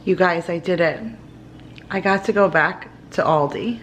You guys, I did it. I got to go back to Aldi.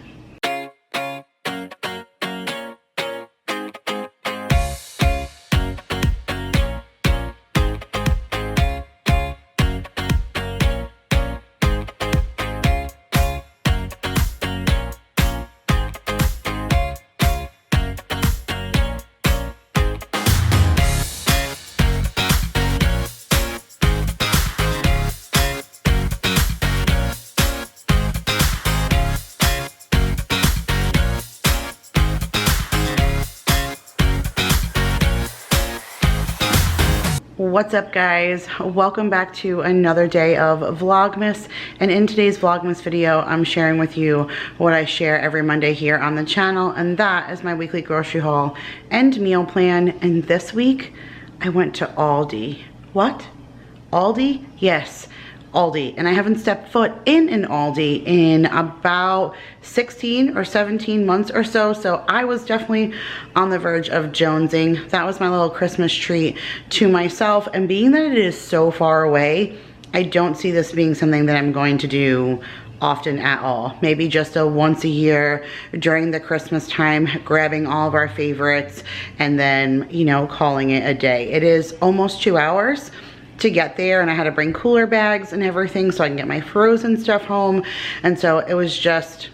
What's up, guys? Welcome back to another day of Vlogmas, and in today's Vlogmas video I'm sharing with you what I share every Monday here on the channel, and that is my weekly grocery haul and meal plan. And this week I went to Aldi. What? Aldi? Yes, Aldi. And I haven't stepped foot in an Aldi in about 16 or 17 months or so, so I was definitely on the verge of jonesing. That was my little Christmas treat to myself, and being that it is so far away, I don't see this being something that I'm going to do often at all. Maybe just a once a year during the Christmas time, grabbing all of our favorites and then, you know, calling it a day. It is almost 2 hours to get there, and I had to bring cooler bags and everything so I can get my frozen stuff home. And so it was just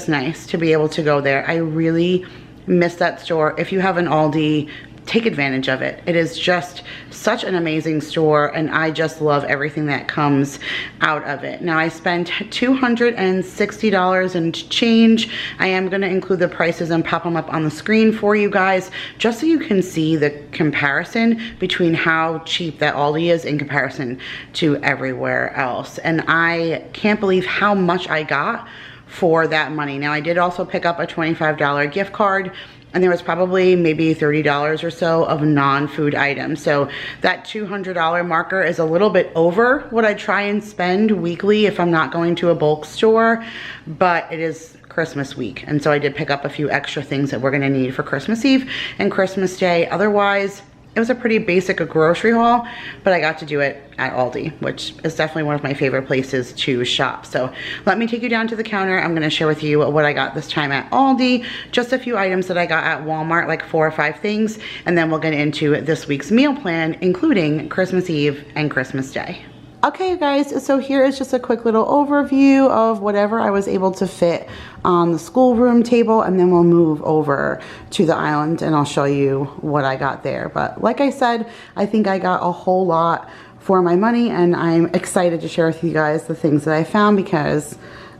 nice to be able to go there. I really miss that store. If you have an Aldi, take advantage of it. It is just such an amazing store, and I just love everything that comes out of it. Now, I spent $260 and change. I am going to include the prices and pop them up on the screen for you guys, just so you can see the comparison between how cheap that Aldi is in comparison to everywhere else. And I can't believe how much I got for that money. Now, I did also pick up a $25 gift card, and there was probably maybe $30 or so of non-food items. So that $200 marker is a little bit over what I try and spend weekly if I'm not going to a bulk store, but it is Christmas week, and so I did pick up a few extra things that we're gonna need for Christmas Eve and Christmas Day. Otherwise, it was a pretty basic grocery haul, but I got to do it at Aldi, which is definitely one of my favorite places to shop. So let me take you down to the counter. I'm gonna share with you what I got this time at Aldi, just a few items that I got at Walmart, like 4 or 5 things, and then we'll get into this week's meal plan, including Christmas Eve and Christmas Day. Okay, you guys, so here is just a quick little overview of whatever I was able to fit on the schoolroom table, and then we'll move over to the island and I'll show you what I got there. But like I said, I think I got a whole lot for my money, and I'm excited to share with you guys the things that I found because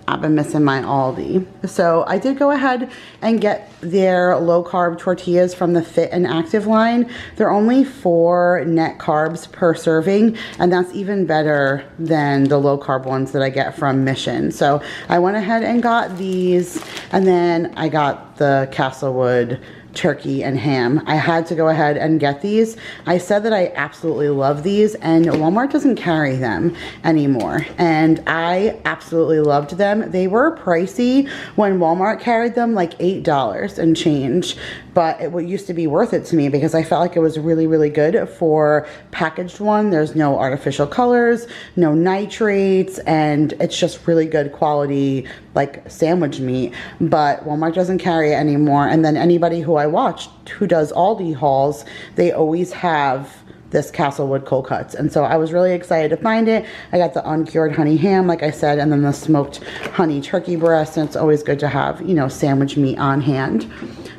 I've been missing my Aldi. So I did go ahead and get their low carb tortillas from the Fit and Active line. They're only 4 net carbs per serving, and that's even better than the low carb ones that I get from Mission. So I went ahead and got these, and then I got the Castlewood turkey and ham. I had to go ahead and get these. I said that I absolutely love these, and Walmart doesn't carry them anymore, and I absolutely loved them. They were pricey when Walmart carried them, like $8 and change, but it used to be worth it to me because I felt like it was really, really good for packaged one. There's no artificial colors, no nitrates, and it's just really good quality, like sandwich meat. But Walmart doesn't carry it anymore. And then anybody who I watched who does Aldi hauls, they always have this Castlewood cold cuts, and so I was really excited to find it. I got the uncured honey ham, like I said, and then the smoked honey turkey breast, and it's always good to have, you know, sandwich meat on hand.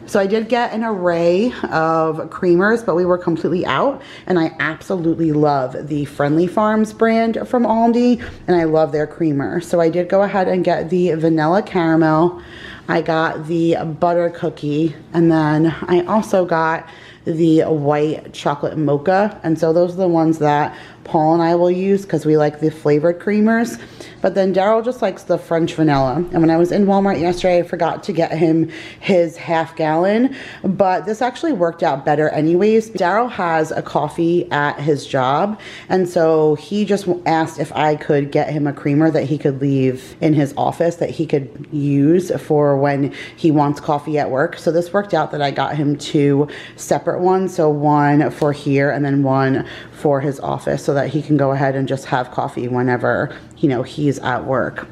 So I did get an array of creamers, but we were completely out, and I absolutely love the Friendly Farms brand from Aldi, and I love their creamer. So I did go ahead and get the vanilla caramel. I got the butter cookie, and then I also got the white chocolate mocha, and so those are the ones that Paul and I will use because we like the flavored creamers. But then Daryl just likes the French vanilla, and when I was in Walmart yesterday, I forgot to get him his half gallon, but this actually worked out better anyways. Daryl has a coffee at his job, and so he just asked if I could get him a creamer that he could leave in his office that he could use for when he wants coffee at work. So this worked out that I got him 2 separate separate ones. So one for here and then one for his office so that he can go ahead and just have coffee whenever, you know, he's at work.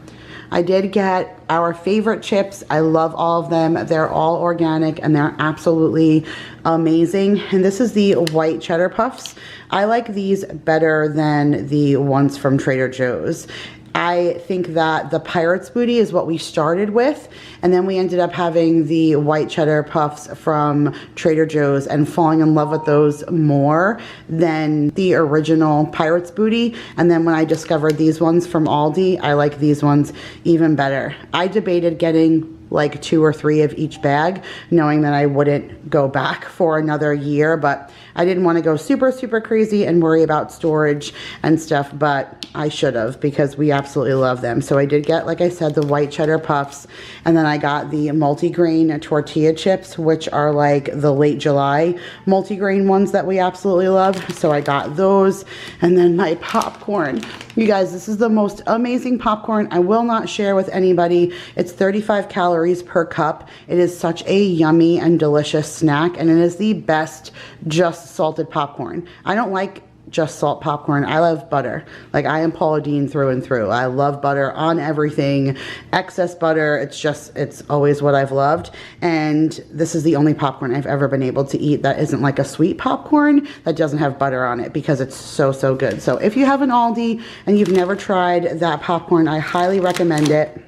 I did get our favorite chips. I love all of them. They're all organic and they're absolutely amazing. And this is the white cheddar puffs. I like these better than the ones from Trader Joe's. I think that the Pirate's Booty is what we started with, and then we ended up having the white cheddar puffs from Trader Joe's and falling in love with those more than the original Pirate's Booty. And then when I discovered these ones from Aldi, I like these ones even better. I debated getting like 2 or 3 of each bag, knowing that I wouldn't go back for another year, but I didn't want to go super crazy and worry about storage and stuff, but I should have, because we absolutely love them. So I did get, like I said, the white cheddar puffs, and then I got the multigrain tortilla chips, which are like the late July multigrain ones that we absolutely love. So I got those, and then my popcorn. You guys, this is the most amazing popcorn. I will not share with anybody. It's 35 calories per cup. It is such a yummy and delicious snack, and it is the best just salted popcorn. I don't like just salt popcorn. I love butter. Like, I am Paula Deen through and through. I love butter on everything. Excess butter, it's always what I've loved. And this is the only popcorn I've ever been able to eat that isn't like a sweet popcorn that doesn't have butter on it, because it's so good. So if you have an Aldi and you've never tried that popcorn, I highly recommend it.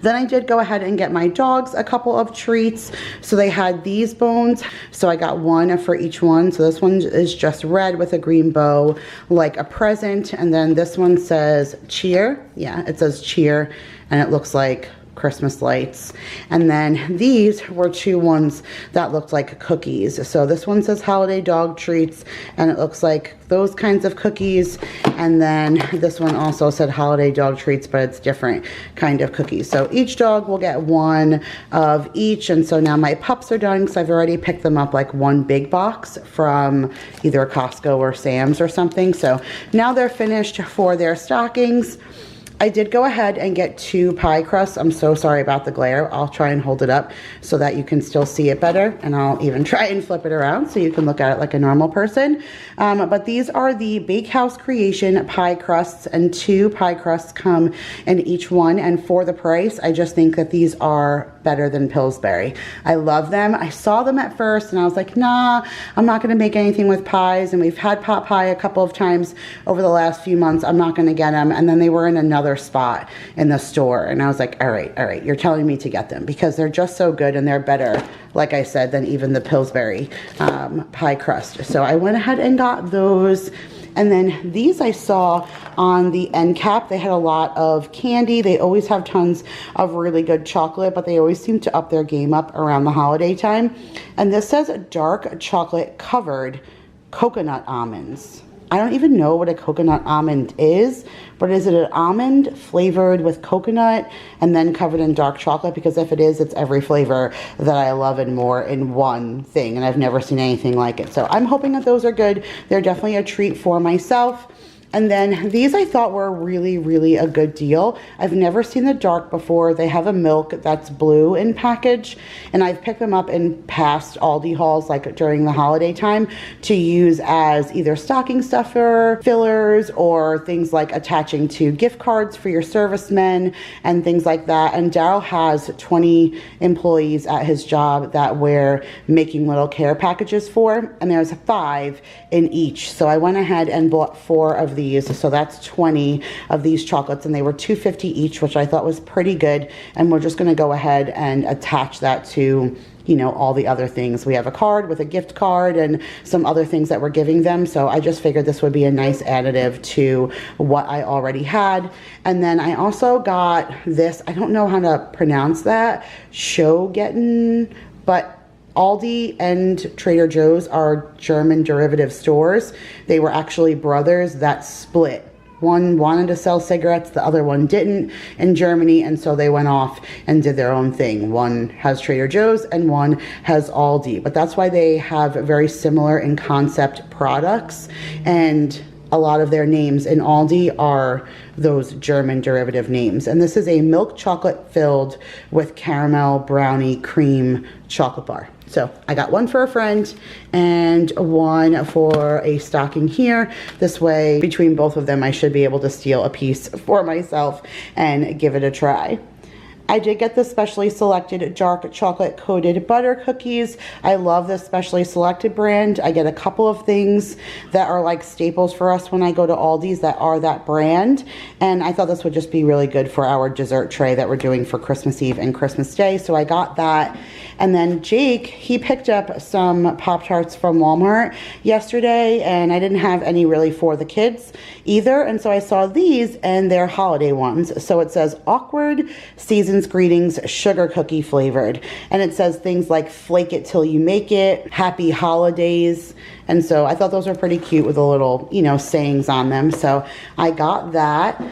Then I did go ahead and get my dogs a couple of treats. So they had these bones. So I got one for each one. So this one is just red with a green bow, like a present. And then this one says cheer. Yeah, it says cheer. And it looks like Christmas lights. And then these were 2 ones that looked like cookies. So this one says holiday dog treats, and it looks like those kinds of cookies. And then this one also said holiday dog treats, but it's different kind of cookies. So each dog will get one of each. And so now my pups are done, because I've already picked them up like one big box from either Costco or Sam's or something. So now they're finished for their stockings. I did go ahead and get 2 pie crusts. I'm so sorry about the glare. I'll try and hold it up so that you can still see it better. And I'll even try and flip it around so you can look at it like a normal person. But these are the Bakehouse Creation pie crusts, and 2 pie crusts come in each one. And for the price, I just think that these are better than Pillsbury. I love them. I saw them at first and I was like, nah, I'm not going to make anything with pies. And we've had pot pie a couple of times over the last few months. I'm not going to get them. And then they were in another spot in the store. And I was like, all right, you're telling me to get them, because they're just so good and they're better, like I said, than even the Pillsbury pie crust. So I went ahead and got those. And then these I saw on the end cap. They had a lot of candy. They always have tons of really good chocolate, but they always seem to up their game up around the holiday time. And this says dark chocolate covered coconut almonds. I don't even know what a coconut almond is, but is it an almond flavored with coconut and then covered in dark chocolate? Because if it is, it's every flavor that I love and more in one thing, and I've never seen anything like it. So I'm hoping that those are good. They're definitely a treat for myself. And then these I thought were really a good deal. I've never seen the dark before. They have a milk that's blue in package, and I've picked them up in past Aldi hauls, like during the holiday time, to use as either stocking stuffer, fillers, or things like attaching to gift cards for your servicemen and things like that. And Daryl has 20 employees at his job that we're making little care packages for, and there's 5 in each. So I went ahead and bought 4 of these. So that's 20 of these chocolates, and they were $2.50 each, which I thought was pretty good. And we're just going to go ahead and attach that to, you know, all the other things. We have a card with a gift card and some other things that we're giving them. So I just figured this would be a nice additive to what I already had. And then I also got this, I don't know how to pronounce that, Schogetten, but Aldi and Trader Joe's are German derivative stores. They were actually brothers that split. One wanted to sell cigarettes, the other one didn't in Germany, and so they went off and did their own thing. One has Trader Joe's and one has Aldi, but that's why they have very similar in concept products, and a lot of their names in Aldi are those German derivative names. And this is a milk chocolate filled with caramel brownie cream chocolate bar. So I got one for a friend and one for a stocking here. This way, between both of them, I should be able to steal a piece for myself and give it a try. I did get the specially selected dark chocolate coated butter cookies. I love this specially selected brand. I get a couple of things that are like staples for us when I go to Aldi's that are that brand. And I thought this would just be really good for our dessert tray that we're doing for Christmas Eve and Christmas Day. So I got that. And then Jake, he picked up some Pop-Tarts from Walmart yesterday, and I didn't have any really for the kids either. And so I saw these, and they're holiday ones. So it says Awkward Seasons Greetings Sugar Cookie flavored. And it says things like flake it till you make it, happy holidays. And so I thought those were pretty cute with a little, you know, sayings on them. So I got that.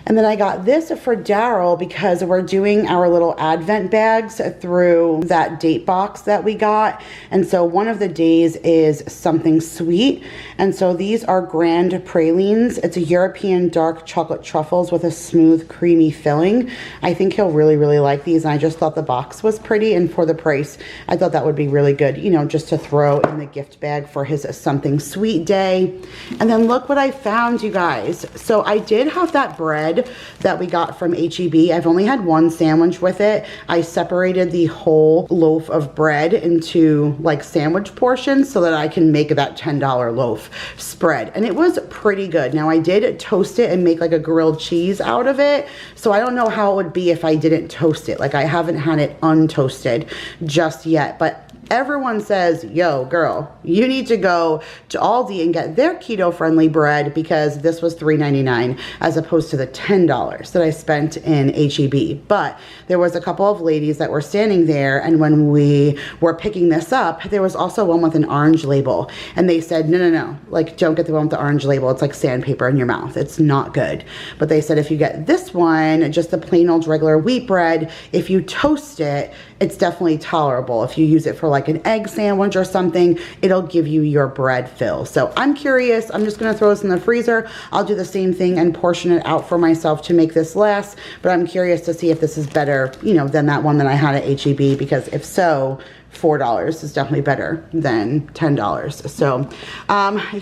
And then I got this for Daryl because we're doing our little advent bags through that date box that we got. And so one of the days is something sweet. And so these are Grand Pralines. It's a European dark chocolate truffles with a smooth, creamy filling. I think he'll really, really like these. And I just thought the box was pretty. And for the price, I thought that would be really good, you know, just to throw in the gift bag for his something sweet day. And then look what I found, you guys. So I did have that bread that we got from HEB. I've only had one sandwich with it. I separated the whole loaf of bread into like sandwich portions so that I can make that $10 loaf spread. And it was pretty good. Now I did toast it and make like a grilled cheese out of it. So I don't know how it would be if I didn't toast it. Like I haven't had it untoasted just yet, but everyone says, yo, girl, you need to go to Aldi and get their keto-friendly bread because this was $3.99 as opposed to the $10 that I spent in HEB. But there was a couple of ladies that were standing there, and when we were picking this up, there was also one with an orange label. And they said, no, no, no, like don't get the one with the orange label. It's like sandpaper in your mouth. It's not good. But they said if you get this one, just the plain old regular wheat bread, if you toast it, it's definitely tolerable. If you use it for like an egg sandwich or something, it'll give you your bread fill. So I'm curious. I'm just going to throw this in the freezer. I'll do the same thing and portion it out for myself to make this last. But I'm curious to see if this is better, you know, than that one that I had at HEB, because if so, $4 is definitely better than $10. So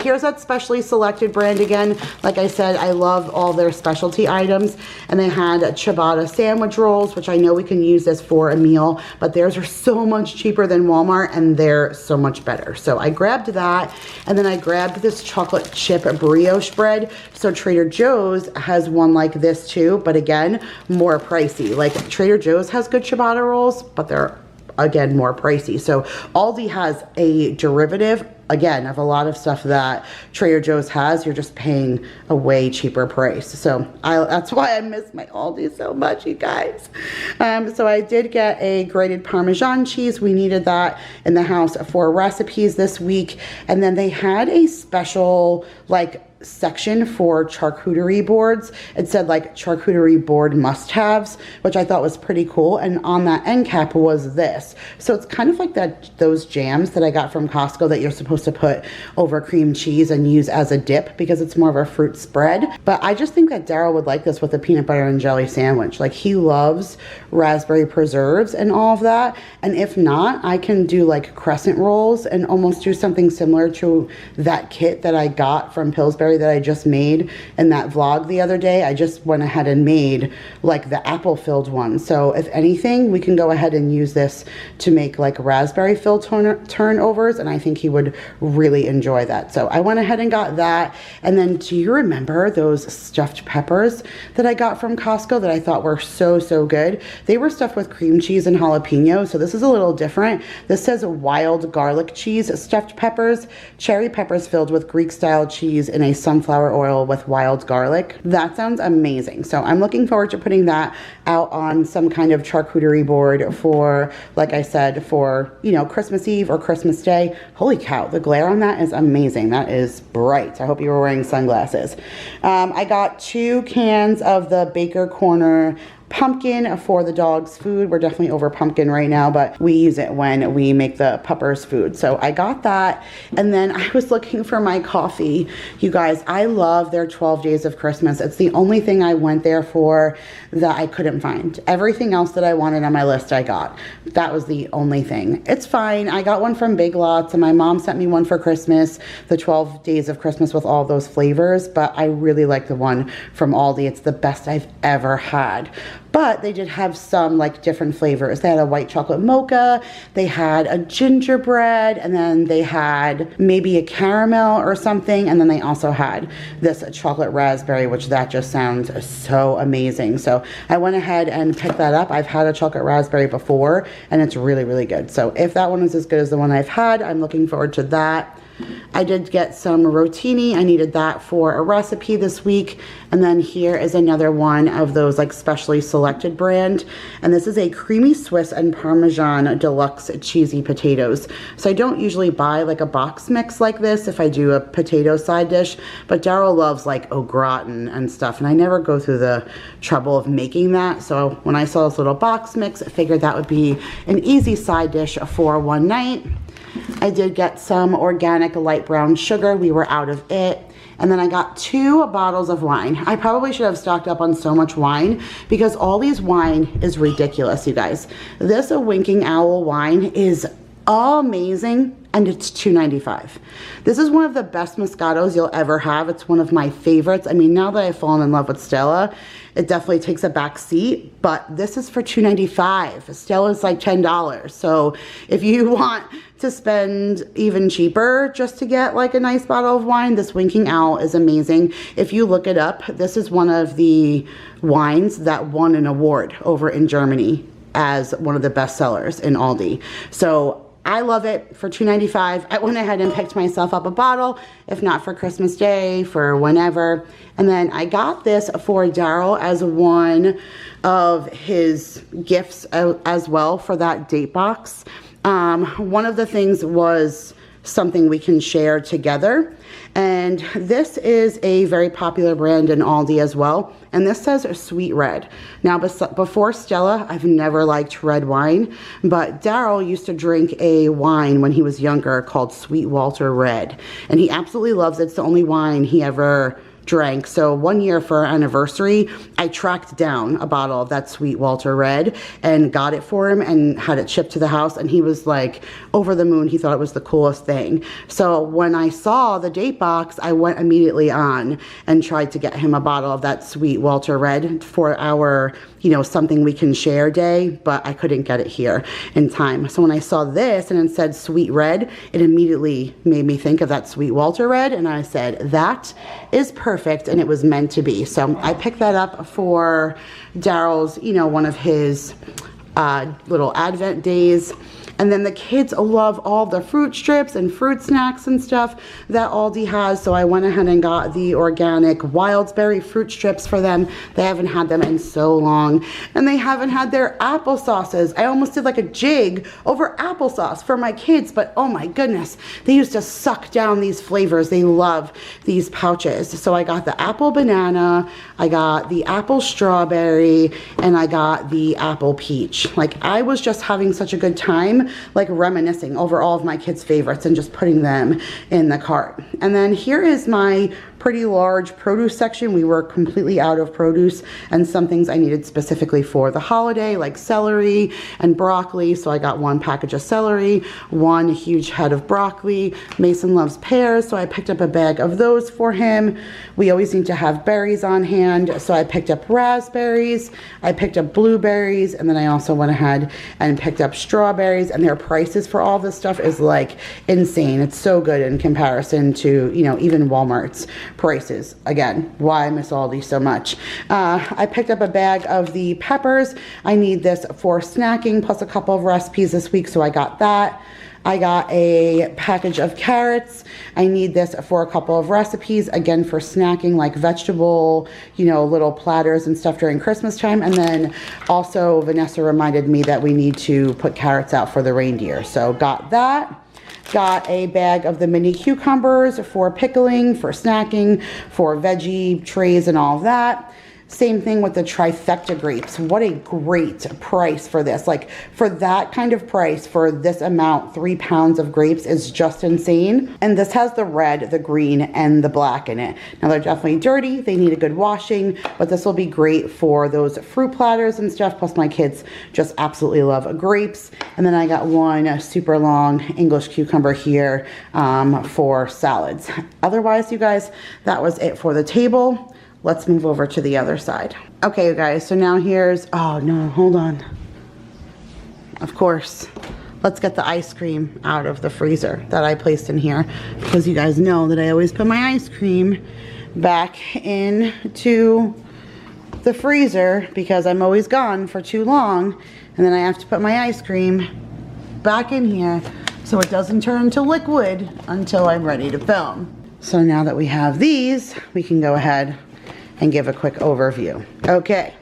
here's that specially selected brand again. Like I said, I love all their specialty items. And they had ciabatta sandwich rolls, which I know we can use this for a meal, but theirs are so much cheaper than Walmart and they're so much better. So I grabbed that, and then I grabbed this chocolate chip brioche bread. So Trader Joe's has one like this too, but again, more pricey. Like Trader Joe's has good ciabatta rolls, but they're again more pricey. So Aldi has a derivative again of a lot of stuff that Trader Joe's has. You're just paying a way cheaper price. So that's why I miss my Aldi so much, you guys. So I did get a grated Parmesan cheese. We needed that in the house for recipes this week. And then they had a special like section for charcuterie boards. It said like charcuterie board must-haves, which I thought was pretty cool. And on that end cap was this. So it's kind of like those jams that I got from Costco that you're supposed to put over cream cheese and use as a dip because it's more of a fruit spread. But I just think that Daryl would like this with a peanut butter and jelly sandwich. Like he loves raspberry preserves and all of that. And if not, I can do like crescent rolls and almost do something similar to that kit that I got from Pillsbury that I just made in that vlog the other day. I just went ahead and made like the apple filled one. So if anything, we can go ahead and use this to make like raspberry filled turnovers, and I think he would really enjoy that. So I went ahead and got that. And then do you remember those stuffed peppers that I got from Costco that I thought were so, so good? They were stuffed with cream cheese and jalapeno. So this is a little different. This says wild garlic cheese stuffed peppers, cherry peppers filled with Greek style cheese in a sunflower oil with wild garlic. That sounds amazing. So I'm looking forward to putting that out on some kind of charcuterie board for, like I said, for, you know, Christmas Eve or Christmas Day. Holy cow, the glare on that is amazing. That is bright. I hope you were wearing sunglasses. I got 2 cans of the Baker Corner pumpkin for the dog's food. We're definitely over pumpkin right now, but we use it when we make the puppers food. So I got that. And then I was looking for my coffee. You guys, I love their 12 days of Christmas. It's the only thing I went there for that I couldn't find. Everything else that I wanted on my list I got. That was the only thing. It's fine. I got one from Big Lots and my mom sent me one for Christmas, the 12 days of Christmas with all those flavors, but I really like the one from Aldi. It's the best I've ever had. But they did have some like different flavors. They had a white chocolate mocha, they had a gingerbread, and then they had maybe a caramel or something, and then they also had this chocolate raspberry, which that just sounds so amazing. So I went ahead and picked that up. I've had a chocolate raspberry before, and it's really, really good. So if that one is as good as the one I've had, I'm looking forward to that. I did get some rotini. I needed that for a recipe this week. And then here is another one of those like specially selected brand. And this is a creamy Swiss and Parmesan deluxe cheesy potatoes. So I don't usually buy like a box mix like this if I do a potato side dish, but Daryl loves like au gratin and stuff. And I never go through the trouble of making that. So when I saw this little box mix, I figured that would be an easy side dish for one night. I did get some organic light brown sugar. We were out of it. And then I got 2 bottles of wine. I probably should have stocked up on so much wine because Aldi's wine is ridiculous, you guys. This Winking Owl wine is amazing, and it's $2.95. This is one of the best Moscatos you'll ever have. It's one of my favorites. I mean, now that I've fallen in love with Stella, it definitely takes a back seat, but this is for $2.95. Stella's like $10. So if you want to spend even cheaper just to get like a nice bottle of wine, this Winking Owl is amazing. If you look it up, this is one of the wines that won an award over in Germany as one of the best sellers in Aldi. So I love it. For $2.95. I went ahead and picked myself up a bottle, if not for Christmas Day, for whenever. And then I got this for Daryl as one of his gifts as well for that date box. One of the things was something we can share together. And this is a very popular brand in Aldi as well. And this says Sweet Red. Now, before Stella, I've never liked red wine, but Daryl used to drink a wine when he was younger called Sweet Walter Red. And he absolutely loves it. It's the only wine he ever drank. So one year for our anniversary, I tracked down a bottle of that Sweet Walter Red and got it for him and had it shipped to the house, and he was like over the moon. He thought it was the coolest thing. So when I saw the date box, I went immediately on and tried to get him a bottle of that Sweet Walter Red for our, you know, something we can share day, but I couldn't get it here in time. So when I saw this and it said Sweet Red, it immediately made me think of that Sweet Walter Red, and I said, that is perfect, and it was meant to be. So I picked that up for Daryl's, you know, one of his little Advent days. And then the kids love all the fruit strips and fruit snacks and stuff that Aldi has. So I went ahead and got the organic Wildsberry fruit strips for them. They haven't had them in so long. And they haven't had their applesauces. I almost did like a jig over applesauce for my kids. But oh my goodness, they used to suck down these flavors. They love these pouches. So I got the apple banana, I got the apple strawberry, and I got the apple peach. Like, I was just having such a good time, like reminiscing over all of my kids' favorites and just putting them in the cart. And then here is my pretty large produce section. We were completely out of produce and some things I needed specifically for the holiday, like celery and broccoli. So I got 1 package of celery, 1 huge head of broccoli. Mason loves pears, so I picked up a bag of those for him. We always need to have berries on hand, so I picked up raspberries, I picked up blueberries, and then I also went ahead and picked up strawberries. And their prices for all this stuff is like insane. It's so good in comparison to, you know, even Walmart's prices. Again, why I miss Aldi so much. I picked up a bag of the peppers. I need this for snacking, plus a couple of recipes this week, so I got that. I got a package of carrots. I need this for a couple of recipes, again for snacking, like vegetable, you know, little platters and stuff during Christmas time. And then also Vanessa reminded me that we need to put carrots out for the reindeer. So got that. Got a bag of the mini cucumbers for pickling, for snacking, for veggie trays and all of that. Same thing with the trifecta grapes. What a great price for this. Like, for that kind of price, for this amount, 3 pounds of grapes is just insane. And this has the red, the green, and the black in it. Now, they're definitely dirty. They need a good washing, but this will be great for those fruit platters and stuff. Plus, my kids just absolutely love grapes. And then I got one super long English cucumber here for salads. Otherwise, you guys, that was it for the table. Let's move over to the other side. Okay, you guys, so now here's, oh no, hold on. Of course, let's get the ice cream out of the freezer that I placed in here, because you guys know that I always put my ice cream back into the freezer because I'm always gone for too long, and then I have to put my ice cream back in here so it doesn't turn to liquid until I'm ready to film. So now that we have these, we can go ahead and give a quick overview. Okay,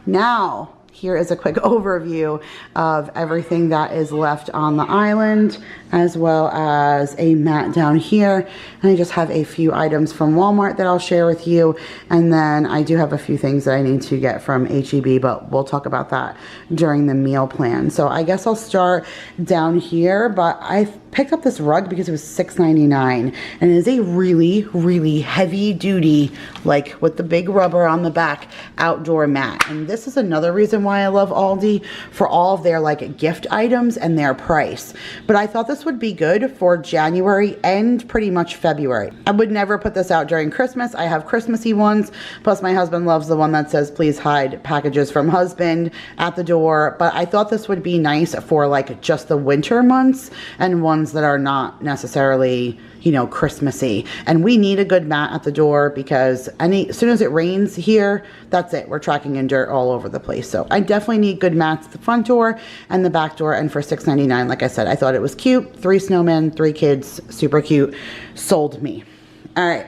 now here is a quick overview of everything that is left on the island, as well as a mat down here. And I just have a few items from Walmart that I'll share with you. And then I do have a few things that I need to get from H-E-B, but we'll talk about that during the meal plan. So I guess I'll start down here, but I picked up this rug because it was $6.99, and it is a really, really heavy duty, like with the big rubber on the back, outdoor mat. And this is another reason why I love Aldi, for all of their like gift items and their price. But I thought this would be good for January and pretty much February. I would never put this out during Christmas. I have Christmassy ones, plus my husband loves the one that says please hide packages from husband at the door. But I thought this would be nice for like just the winter months and ones that are not necessarily, you know, Christmassy. And we need a good mat at the door because as soon as it rains here, that's it. We're tracking in dirt all over the place. So I definitely need good mats at the front door and the back door. And for $6.99, like I said, I thought it was cute. 3 snowmen, 3 kids, super cute. Sold me. All right.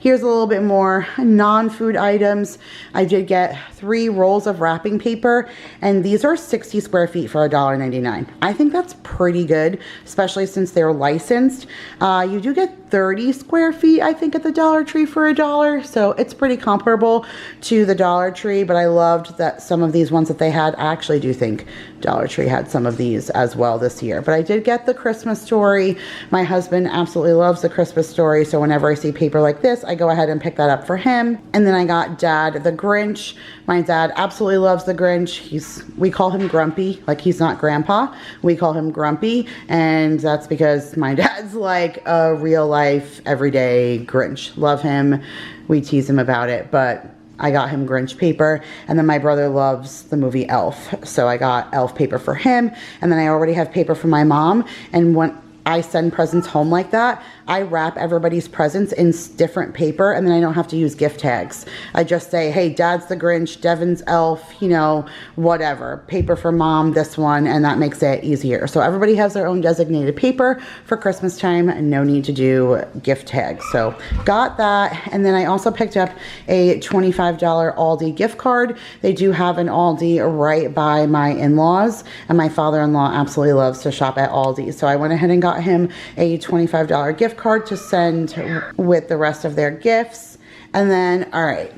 Here's a little bit more non-food items. I did get 3 rolls of wrapping paper, and these are 60 square feet for $1.99. I think that's pretty good, especially since they're licensed. You do get 30 square feet, I think, at the Dollar Tree for $1. So it's pretty comparable to the Dollar Tree, but I loved that some of these ones that they had. I actually do think Dollar Tree had some of these as well this year. But I did get the Christmas Story. My husband absolutely loves the Christmas Story, so whenever I see paper like this, I go ahead and pick that up for him. And then I got Dad the Grinch. My dad absolutely loves the Grinch. We call him Grumpy, like he's not Grandpa. We call him Grumpy, and that's because my dad's like a real life, everyday Grinch. Love him. We tease him about it, but I got him Grinch paper. And then my brother loves the movie Elf, so I got Elf paper for him. And then I already have paper for my mom. And when I send presents home like that, I wrap everybody's presents in different paper, and then I don't have to use gift tags. I just say, hey, Dad's the Grinch, Devin's Elf, you know, whatever. Paper for Mom, this one, and that makes it easier. So everybody has their own designated paper for Christmas time, and no need to do gift tags. So got that, and then I also picked up a $25 Aldi gift card. They do have an Aldi right by my in-laws, and my father-in-law absolutely loves to shop at Aldi. So I went ahead and got him a $25 gift card to send with the rest of their gifts. And then, all right,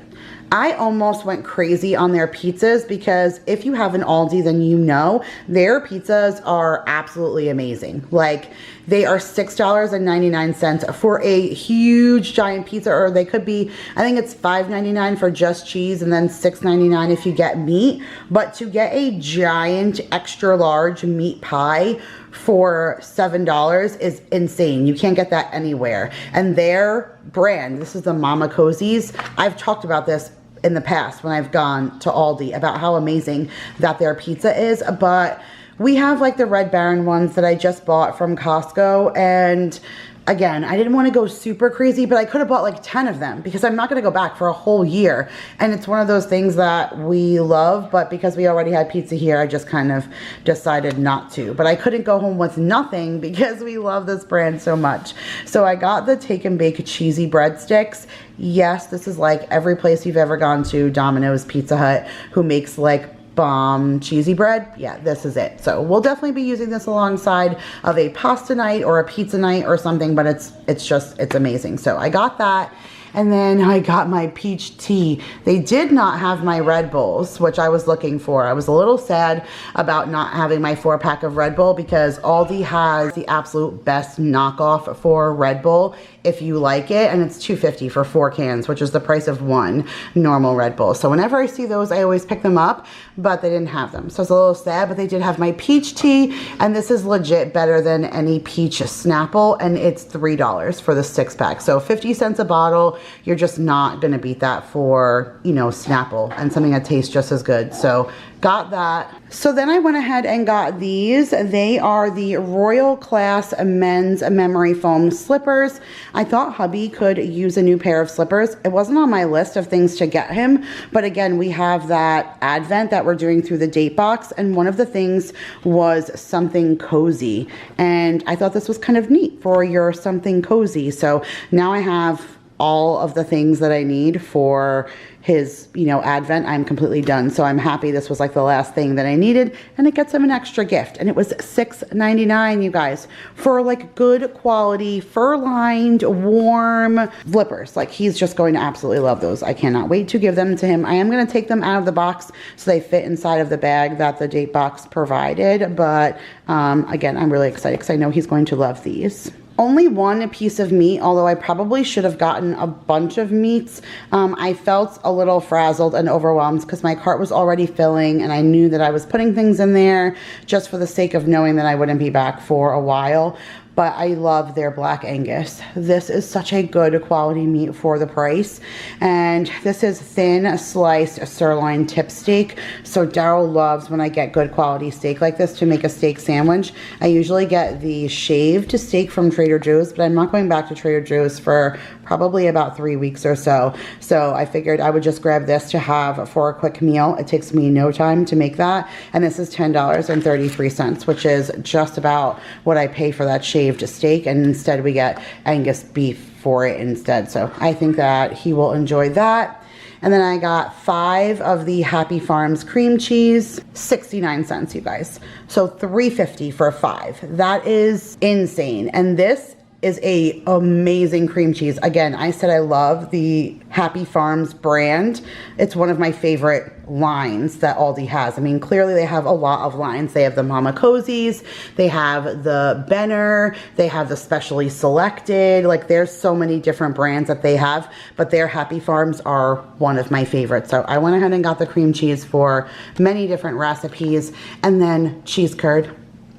I almost went crazy on their pizzas, because if you have an Aldi, then you know their pizzas are absolutely amazing. Like, they are $6.99 for a huge giant pizza, or they could be, I think it's $5.99 for just cheese, and then $6.99 if you get meat. But to get a giant extra large meat pie for $7 is insane. You can't get that anywhere. And their brand, this is the Mama Cozy's. I've talked about this in the past when I've gone to Aldi about how amazing that their pizza is, but we have like the Red Baron ones that I just bought from Costco, and again, I didn't want to go super crazy, but I could have bought like 10 of them because I'm not going to go back for a whole year. And it's one of those things that we love, but because we already had pizza here, I just kind of decided not to. But I couldn't go home with nothing because we love this brand so much. So I got the Take and Bake cheesy breadsticks. Yes, this is like every place you've ever gone to, Domino's, Pizza Hut, who makes like bomb cheesy bread. Yeah, this is it. So we'll definitely be using this alongside of a pasta night or a pizza night or something, but it's amazing. So I got that. And then I got my peach tea. They did not have my Red Bulls, which I was looking for. I was a little sad about not having my 4-pack of Red Bull because Aldi has the absolute best knockoff for Red Bull if you like it, and it's $2.50 for 4 cans, which is the price of 1 normal Red Bull. So whenever I see those, I always pick them up, but they didn't have them. So I was a little sad, but they did have my peach tea, and this is legit better than any peach Snapple, and it's $3 for the 6-pack. So 50 cents a bottle. You're just not gonna beat that for, you know, Snapple, and something that tastes just as good. So got that. So then I went ahead and got these. They are the Royal Class Men's Memory Foam Slippers. I thought hubby could use a new pair of slippers. It wasn't on my list of things to get him, but again, we have that advent that we're doing through the date box, and one of the things was something cozy, and I thought this was kind of neat for your something cozy. So now I have all of the things that I need for his, you know, advent. I'm completely done. So I'm happy this was like the last thing that I needed, and it gets him an extra gift. And it was $6.99, you guys, for like good quality, fur-lined, warm flippers. Like, he's just going to absolutely love those. I cannot wait to give them to him. I am going to take them out of the box so they fit inside of the bag that the date box provided. But again, I'm really excited because I know he's going to love these. Only one piece of meat, although I probably should have gotten a bunch of meats. I felt a little frazzled and overwhelmed because my cart was already filling, and I knew that I was putting things in there just for the sake of knowing that I wouldn't be back for a while. But I love their Black Angus. This is such a good quality meat for the price. And this is thin sliced sirloin tip steak. So Daryl loves when I get good quality steak like this to make a steak sandwich. I usually get the shaved steak from Trader Joe's, but I'm not going back to Trader Joe's for probably about 3 weeks or so. So I figured I would just grab this to have for a quick meal. It takes me no time to make that. And this is $10.33, which is just about what I pay for that shaved steak, and instead we get Angus beef for it instead. So I think that he will enjoy that. And then I got 5 of the Happy Farms cream cheese, 69 cents, you guys. So $3.50 for 5. That is insane. And this is a amazing cream cheese. Again, I said I love the Happy Farms brand. It's one of my favorite lines that Aldi has. I mean, clearly they have a lot of lines. They have the Mama Cozies, they have the Benner, they have the Specially Selected. Like, there's so many different brands that they have, but their Happy Farms are one of my favorites. So I went ahead and got the cream cheese for many different recipes. And then cheese curd.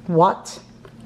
What?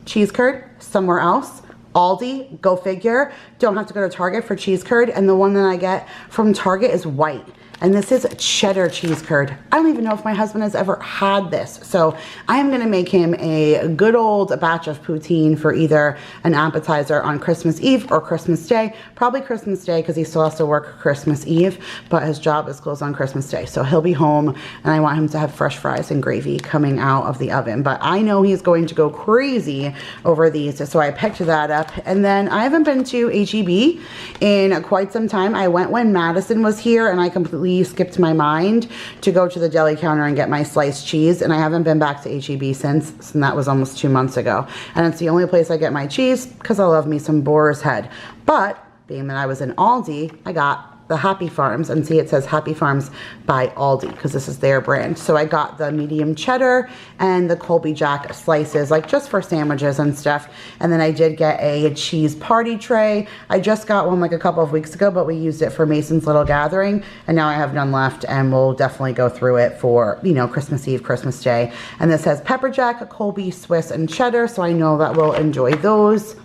Cheese curd? Somewhere else? Aldi, go figure. Don't have to go to Target for cheese curd. And the one that I get from Target is white. And this is cheddar cheese curd. I don't even know if my husband has ever had this. So I am gonna make him a good old batch of poutine for either an appetizer on Christmas Eve or Christmas Day. Probably Christmas Day because he still has to work Christmas Eve, but his job is closed on Christmas Day. So he'll be home, and I want him to have fresh fries and gravy coming out of the oven. But I know he's going to go crazy over these, so I picked that up. And then I haven't been to H-E-B in quite some time. I went when Madison was here, and I completely skipped my mind to go to the deli counter and get my sliced cheese, and I haven't been back to H-E-B since, and that was almost 2 months ago. And it's the only place I get my cheese because I love me some Boar's Head. But being that I was in Aldi, I got the Happy Farms, and see, it says Happy Farms by Aldi because this is their brand. So I got the medium cheddar and the Colby Jack slices, like just for sandwiches and stuff. And then I did get a cheese party tray. I just got one like a couple of weeks ago, but we used it for Mason's little gathering, and now I have none left, and we'll definitely go through it for, you know, Christmas Eve, Christmas Day. And this has pepper jack, Colby, Swiss, and cheddar, so I know that we'll enjoy those.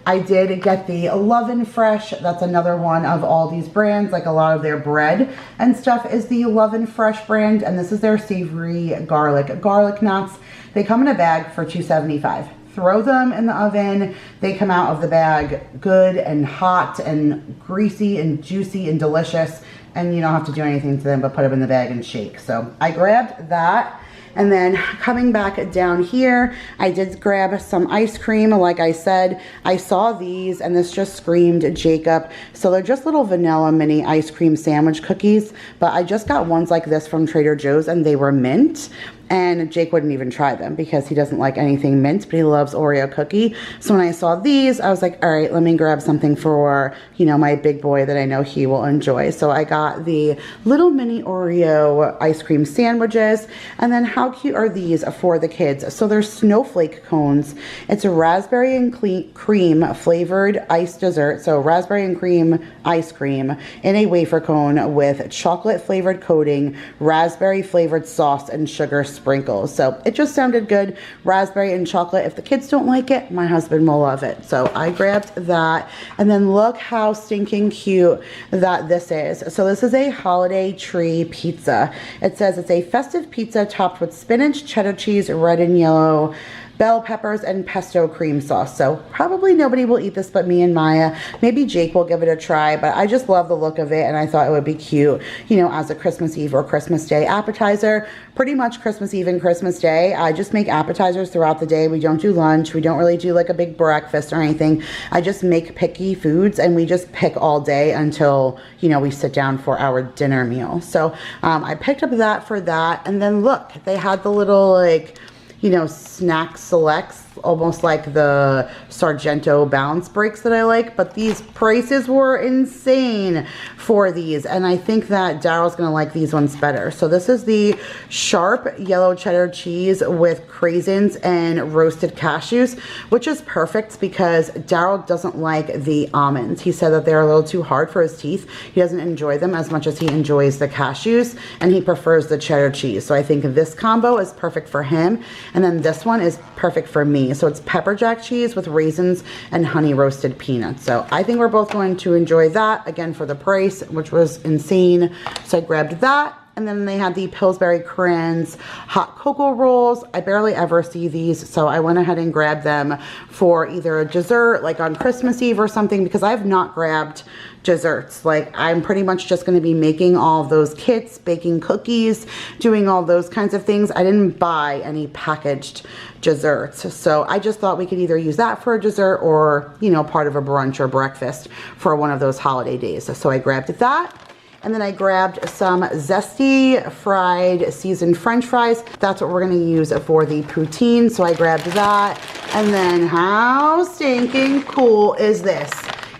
I did get the Love and Fresh. That's another one of Aldi's brands. Like, a lot of their bread and stuff is the Love and Fresh brand. And this is their savory garlic nuts. They come in a bag for $2.75. Throw them in the oven. They come out of the bag good and hot and greasy and juicy and delicious. And you don't have to do anything to them but put them in the bag and shake. So I grabbed that. And then coming back down here, I did grab some ice cream. Like I said, I saw these and this just screamed Jacob. So they're just little vanilla mini ice cream sandwich cookies, but I just got ones like this from Trader Joe's and they were mint. and Jake wouldn't even try them because he doesn't like anything mint, but he loves Oreo cookie. So when I saw these, I was like, all right, let me grab something for, you know, my big boy that I know he will enjoy. So I got the little mini Oreo ice cream sandwiches. And then how cute are these for the kids? So they're snowflake cones. It's a raspberry and cream flavored ice dessert. So raspberry and cream ice cream in a wafer cone with chocolate flavored coating, raspberry flavored sauce, and sugar sprinkles. So it just sounded good. Raspberry and chocolate. If the kids don't like it, my husband will love it. So I grabbed that. And then look how stinking cute that this is. So this is a holiday tree pizza. It says it's a festive pizza topped with spinach, cheddar cheese, red and yellow bell peppers, and pesto cream sauce. So probably nobody will eat this but me and Maya. Maybe Jake will give it a try, but I just love the look of it, and I thought it would be cute, you know, as a Christmas Eve or Christmas Day appetizer. Pretty much Christmas Eve and Christmas Day, I just make appetizers throughout the day. We don't do lunch. We don't really do like a big breakfast or anything. I just make picky foods, and we just pick all day until, you know, we sit down for our dinner meal. So I picked up that for that, and then look, they had the little like, you know, snack selects, almost like the Sargento balance breaks that I like, but these prices were insane for these, and I think that Daryl's gonna like these ones better. So this is the sharp yellow cheddar cheese with craisins and roasted cashews, which is perfect because Daryl doesn't like the almonds. He said that they're a little too hard for his teeth. He doesn't enjoy them as much as he enjoys the cashews, and he prefers the cheddar cheese. So I think this combo is perfect for him, and then this one is perfect for me. So it's pepper jack cheese with raisins and honey roasted peanuts. So I think we're both going to enjoy that, again for the price, which was insane. So I grabbed that. And then they had the Pillsbury Crayons hot cocoa rolls. I barely ever see these, so I went ahead and grabbed them for either a dessert, like on Christmas Eve or something, because I have not grabbed desserts. Like, I'm pretty much just going to be making all of those kits, baking cookies, doing all those kinds of things. I didn't buy any packaged desserts, so I just thought we could either use that for a dessert or, you know, part of a brunch or breakfast for one of those holiday days. So I grabbed that. And then I grabbed some zesty fried seasoned French fries. That's what we're gonna use for the poutine. So I grabbed that. And then how stinking cool is this?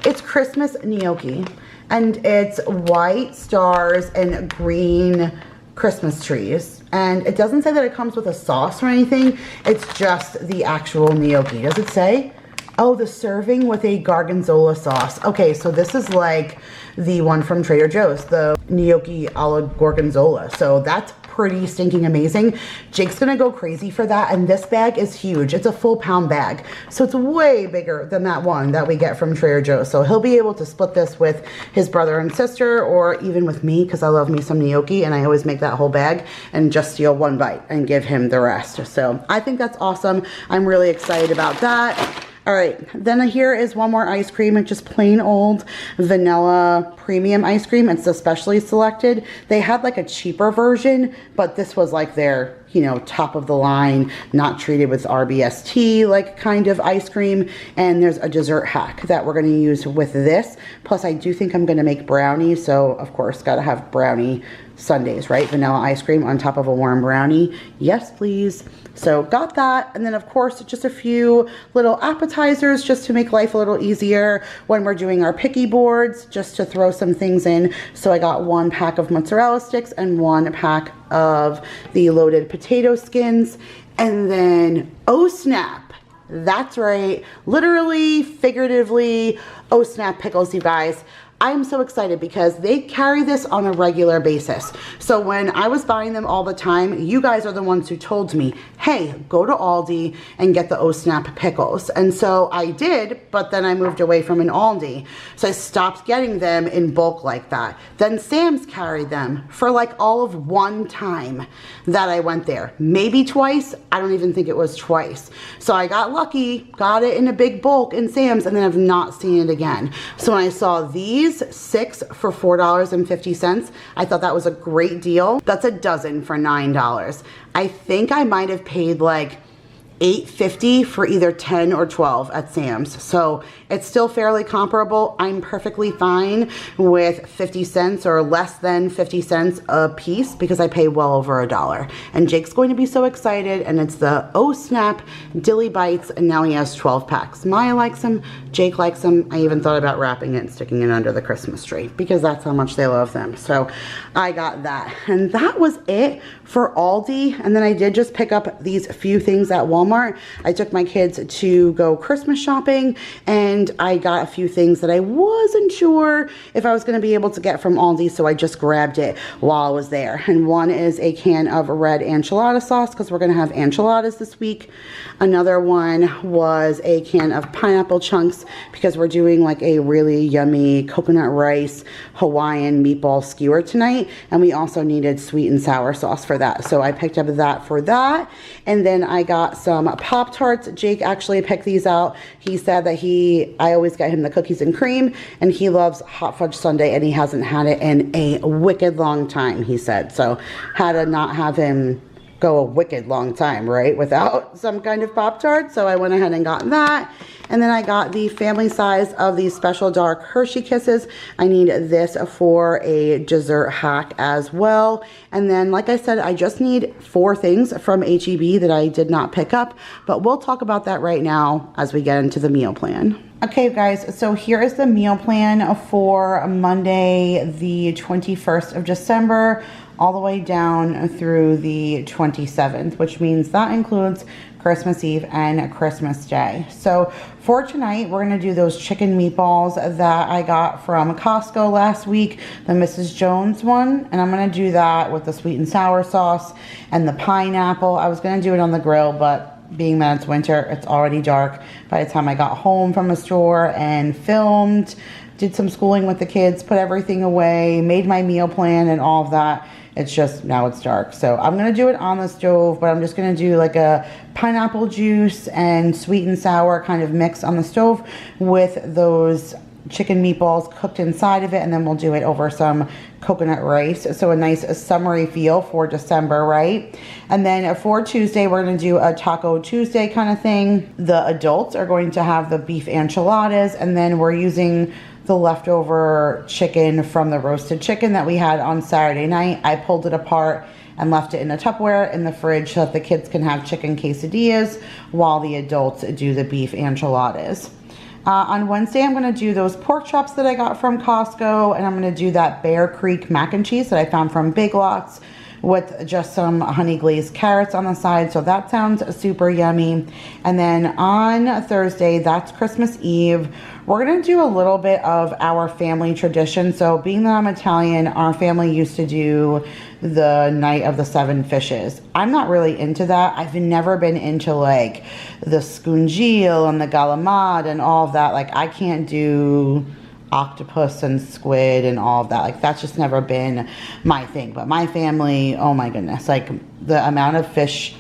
It's Christmas gnocchi, and it's white stars and green Christmas trees. And it doesn't say that it comes with a sauce or anything. It's just the actual gnocchi. Does it say? Oh, the serving with a gorgonzola sauce. Okay, so this is like the one from Trader Joe's, the gnocchi a la gorgonzola. So that's pretty stinking amazing. Jake's gonna go crazy for that, and this bag is huge. It's a full pound bag, so it's way bigger than that one that we get from Trader Joe's. So he'll be able to split this with his brother and sister, or even with me, because I love me some gnocchi, and I always make that whole bag and just steal one bite and give him the rest. So I think that's awesome. I'm really excited about that. All right, then here is one more ice cream. It's just plain old vanilla premium ice cream. It's especially selected. They had like a cheaper version, but this was like their, you know, top of the line, not treated with RBST like kind of ice cream. And there's a dessert hack that we're gonna use with this. Plus I do think I'm gonna make brownies. So of course, gotta have brownie sundaes, right? Vanilla ice cream on top of a warm brownie. Yes, please. So got that. And then of course, just a few little appetizers just to make life a little easier when we're doing our picky boards, just to throw some things in. So I got 1 pack of mozzarella sticks and 1 pack of the loaded potato skins. And then, oh snap, that's right, literally, figuratively, oh snap pickles, you guys. I am so excited because they carry this on a regular basis. So when I was buying them all the time, you guys are the ones who told me, hey, go to Aldi and get the Oh Snap pickles. And so I did, but then I moved away from an Aldi. So I stopped getting them in bulk like that. Then Sam's carried them for like all of one time that I went there. Maybe twice. I don't even think it was twice. So I got lucky, got it in a big bulk in Sam's, and then I've not seen it again. So when I saw these 6 for $4.50, I thought that was a great deal. That's a dozen for $9. I think I might have paid like $8.50 for either 10 or 12 at Sam's. So it's still fairly comparable. I'm perfectly fine with 50 cents or less than 50 cents a piece because I pay well over $1. And Jake's going to be so excited, and it's the Oh Snap Dilly Bites, and now he has 12 packs. Maya likes them, Jake likes them. I even thought about wrapping it and sticking it under the Christmas tree because that's how much they love them. So I got that. And that was it for Aldi. And then I did just pick up these few things at Walmart. I took my kids to go Christmas shopping, and I got a few things that I wasn't sure if I was going to be able to get from Aldi, so I just grabbed it while I was there. And one is a can of red enchilada sauce because we're going to have enchiladas this week. Another one was a can of pineapple chunks because we're doing like a really yummy coconut rice Hawaiian meatball skewer tonight, and we also needed sweet and sour sauce for that, so I picked up that for that. And then I got some Pop-Tarts. Jake actually picked these out. He said that I always get him the cookies and cream, and he loves hot fudge sundae, and he hasn't had it in a wicked long time, he said. So had to not have him go a wicked long time, right, without some kind of Pop-Tart. So I went ahead and got that. And then I got the family size of these special dark Hershey Kisses. I need this for a dessert hack as well. And then, like I said, I just need 4 things from H-E-B that I did not pick up, but we'll talk about that right now as we get into the meal plan. Okay, guys, so here is the meal plan for Monday, the 21st of December, all the way down through the 27th, which means that includes Christmas Eve and Christmas Day. So for tonight, we're going to do those chicken meatballs that I got from Costco last week, the Mrs. Jones one, and I'm going to do that with the sweet and sour sauce and the pineapple. I was going to do it on the grill, but being that it's winter, it's already dark by the time I got home from the store and filmed, did some schooling with the kids, put everything away, made my meal plan and all of that. It's just, now it's dark. So I'm going to do it on the stove, but I'm just going to do like a pineapple juice and sweet and sour kind of mix on the stove with those chicken meatballs cooked inside of it, and then we'll do it over some coconut rice. So a nice summery feel for December, right? And then for Tuesday, we're going to do a Taco Tuesday kind of thing. The adults are going to have the beef enchiladas, and then we're using the leftover chicken from the roasted chicken that we had on Saturday night. I pulled it apart and left it in a Tupperware in the fridge so that the kids can have chicken quesadillas while the adults do the beef enchiladas. On Wednesday, I'm going to do those pork chops that I got from Costco, and I'm going to do that Bear Creek mac and cheese that I found from Big Lots with just some honey glazed carrots on the side. So that sounds super yummy. And then on Thursday, that's Christmas Eve, we're going to do a little bit of our family tradition. So being that I'm Italian, our family used to do the night of the 7 fishes. I'm not really into that. I've never been into like the scungile and the galamad and all of that. Like I can't do octopus and squid and all of that. Like that's just never been my thing. But my family, oh my goodness, like the amount of fish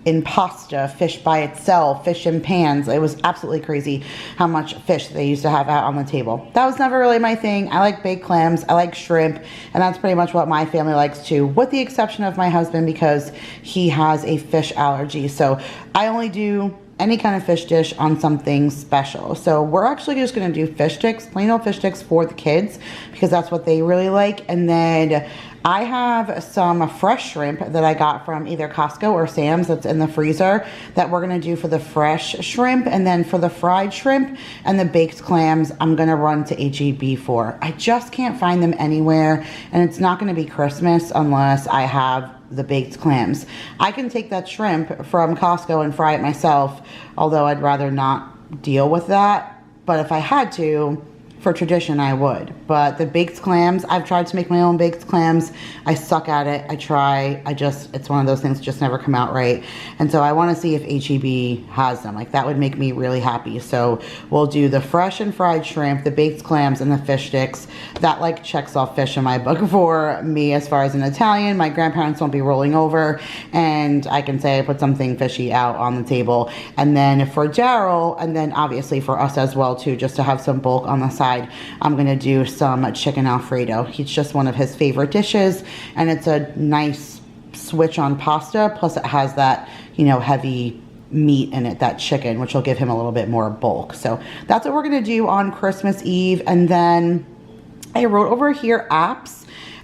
in pasta, fish by itself, fish in pans, it was absolutely crazy how much fish they used to have out on the table. That was never really my thing. I like baked clams, I like shrimp, and that's pretty much what my family likes too, with the exception of my husband because he has a fish allergy. So I only do any kind of fish dish on something special. So we're actually just gonna do fish sticks, plain old fish sticks for the kids because that's what they really like. And then I have some fresh shrimp that I got from either Costco or Sam's that's in the freezer that we're gonna do for the fresh shrimp. And then for the fried shrimp and the baked clams, I'm gonna run to H-E-B for. I just can't find them anywhere, and it's not gonna be Christmas unless I have the baked clams. I can take that shrimp from Costco and fry it myself, although I'd rather not deal with that. But if I had to, for tradition, I would. But the baked clams, I've tried to make my own baked clams. I suck at it. I try. It's one of those things that just never come out right. And so I want to see if H-E-B has them. Like that would make me really happy. So we'll do the fresh and fried shrimp, the baked clams, and the fish sticks. That like checks off fish in my book for me as far as an Italian. My grandparents won't be rolling over, and I can say I put something fishy out on the table. And then for Daryl, and then obviously for us as well too, just to have some bulk on the side, I'm gonna do some chicken Alfredo. It's just one of his favorite dishes, and it's a nice switch on pasta, plus it has that, you know, heavy meat in it, that chicken, which will give him a little bit more bulk. So that's what we're gonna do on Christmas Eve. And then I wrote over here apps.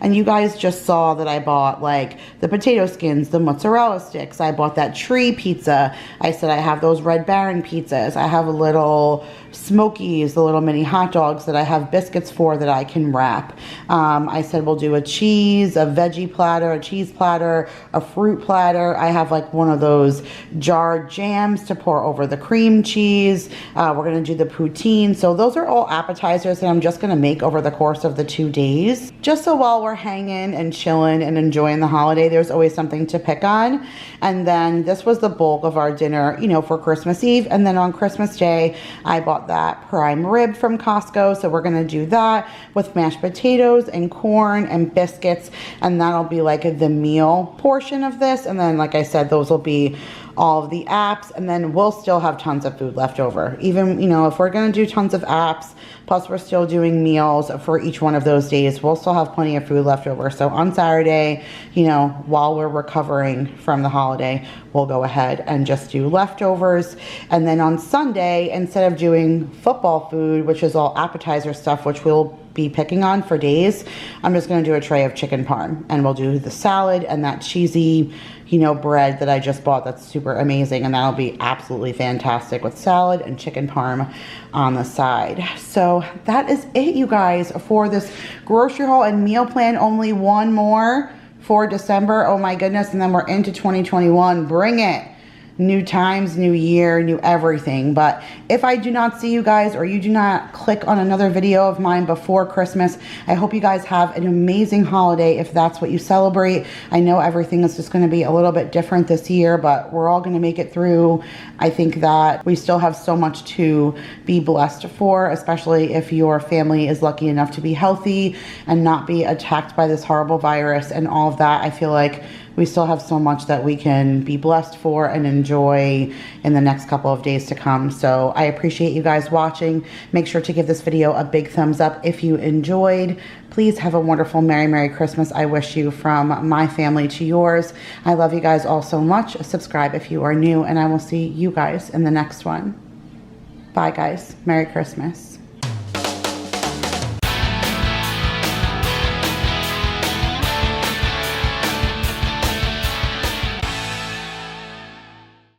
And you guys just saw that I bought like the potato skins, the mozzarella sticks. I bought that tree pizza. I said I have those Red Baron pizzas. I have a little Smokies, the little mini hot dogs that I have biscuits for that I can wrap. I said we'll do a cheese, a veggie platter, a cheese platter, a fruit platter. I have like one of those jarred jams to pour over the cream cheese. We're gonna do the poutine. So those are all appetizers that I'm just gonna make over the course of the 2 days. Just so while we're hanging and chilling and enjoying the holiday, there's always something to pick on. And then this was the bulk of our dinner, you know, for Christmas Eve. And then on Christmas Day, I bought that prime rib from Costco. So we're gonna do that with mashed potatoes and corn and biscuits. And that'll be like the meal portion of this. And then, like I said, those will be all of the apps, and then we'll still have tons of food left over. Even, you know, if we're gonna do tons of apps, plus we're still doing meals for each one of those days, we'll still have plenty of food left over. So on Saturday, you know, while we're recovering from the holiday, we'll go ahead and just do leftovers. And then on Sunday, instead of doing football food, which is all appetizer stuff, which we'll be picking on for days, I'm just gonna do a tray of chicken parm, and we'll do the salad and that cheesy, you know, bread that I just bought that's super amazing, and that'll be absolutely fantastic with salad and chicken parm on the side. So that is it, you guys, for this grocery haul and meal plan. Only one more for December. Oh my goodness, and then we're into 2021. Bring it. New times, new year, new everything. But if I do not see you guys, or you do not click on another video of mine before Christmas, I hope you guys have an amazing holiday if that's what you celebrate. I know everything is just going to be a little bit different this year, but we're all going to make it through. I think that we still have so much to be blessed for, especially if your family is lucky enough to be healthy and not be attacked by this horrible virus and all of that. I feel like we still have so much that we can be blessed for and enjoy in the next couple of days to come. So I appreciate you guys watching. Make sure to give this video a big thumbs up if you enjoyed. Please have a wonderful Merry Christmas. I wish you from my family to yours. I love you guys all so much. Subscribe if you are new, and I will see you guys in the next one. Bye guys. Merry Christmas.